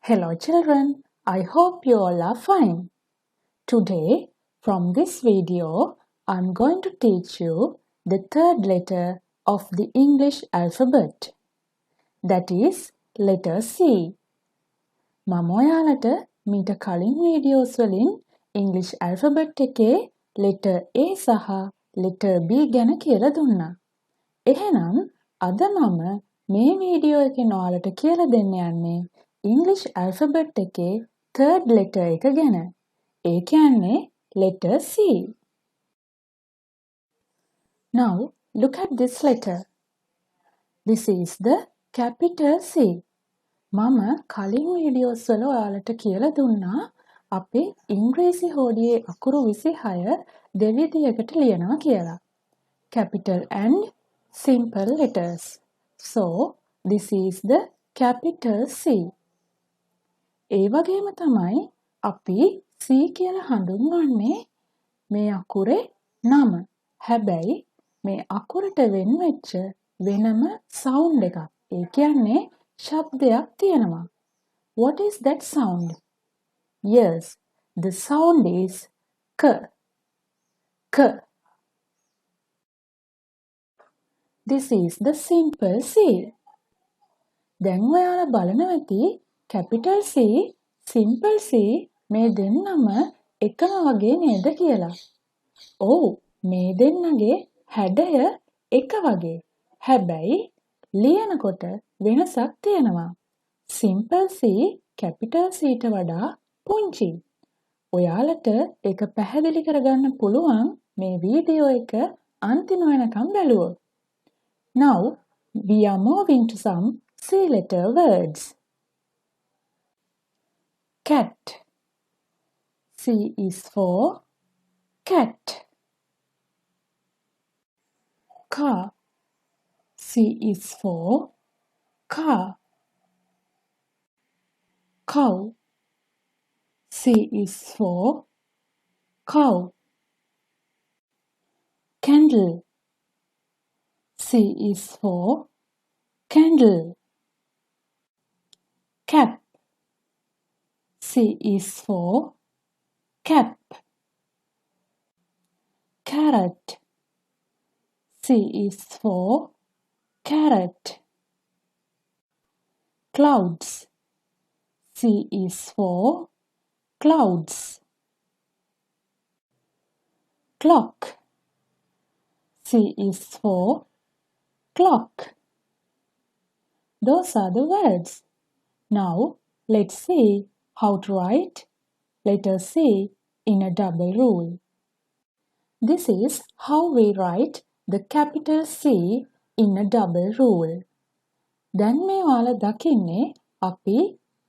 Hello children, I hope you all are fine. Today, from this video, I'm going to teach you the third letter of the English alphabet. That is letter C. මම ඔයාලට මීට කලින් videos වලින් English alphabet එකේ letter A සහ letter B ගැන කියලා දුන්නා. එහෙනම් අද මම මේ වීඩියෝ එකෙන් ඔයාලට කියලා දෙන්න යන්නේ English alphabet එකේ third letter එක ගැන. ඒ කියන්නේ letter C. Now look at this letter. This is the capital C. මම කලින් වීඩියෝස් වල ඔයාලට කියලා දුන්නා අපි ඉංග්‍රීසි හෝඩියේ අකුරු 26 දෙවිදියකට ලියනවා කියලා. Capital and simple letters. So this is the capital C. ඒ වගේම තමයි අපි C කියලා හඳුන්වන්නේ මේ අකුරේ නම. හැබැයි මේ අකුරට වෙන් වෙච්ච වෙනම sound එකක්. ඒ කියන්නේ ශබ්දයක් තියෙනවා. What is that sound? Yes, the sound is k. K. This is the simple C. දැන් ඔයාලා බලනවා ඇති capital C, simple C මේ දෙන්නම එකම වගේ නේද කියලා. ඔව්, මේ දෙන්නගේ හැඩය එක වගේ. හැබැයි ලියනකොට වෙනසක් තියෙනවා. simple C capital C ට වඩා පුංචි. ඔයාලට ඒක පැහැදිලි කරගන්න පුළුවන් මේ වීඩියෝ එක අන්තිම වෙනකම් බලුවොත්. Now we are moving to some C letter words. Cat. C is for cat. Car. C is for car. Cow. C is for cow. Candle. C is for candle. Cap. C is for cap. Carrot. C is for carrot. Clouds. C is for clouds. Clock. C is for clock. Those are the words. Now let's see how to write letter C in a double rule. This is how we write the capital C in a double rule. දැන් මේ ඔයාලා දකින්නේ අපි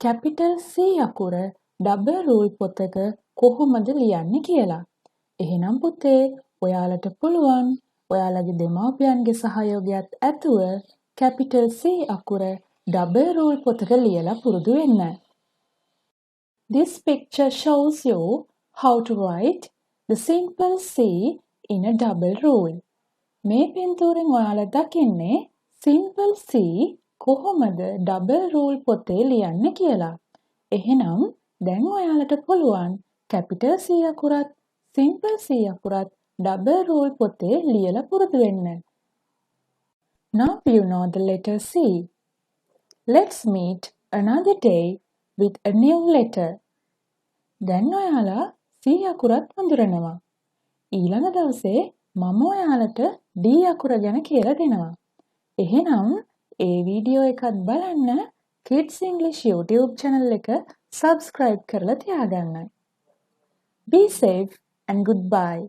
capital C අකුර double rule පොතක කොහොමද ලියන්නේ කියලා. එහෙනම් පුතේ ඔයාලට පුළුවන් ඔයාලගේ දෙමාපියන්ගේ සහයෝගයත් ඇතුව capital C අකුර double rule පොතක ලියලා පුරුදු වෙන්න. This picture shows you how to write the simple C in a double rule. මේ පින්තූරෙන් ඔයාලා දකින්නේ simple C කොහොමද double rule පොතේ ලියන්නේ කියලා. එහෙනම් දැන් ඔයාලට පුළුවන් capital C අකුරත් simple C අකුරත් double rule පොතේ ලියලා පුරුදු වෙන්න. Now you know the letter C. Let's meet another day with a new letter. දැන් ඔයාලා C අකුරත් හඳුනනවා. ඊළඟ දවසේ මම ඔයාලට D අකුර ගැන කියලා දෙනවා. එහෙනම් ඒ වීඩියෝ එකත් බලන්න Kids English YouTube channel එක subscribe කරලා තියාගන්න. Be safe and goodbye.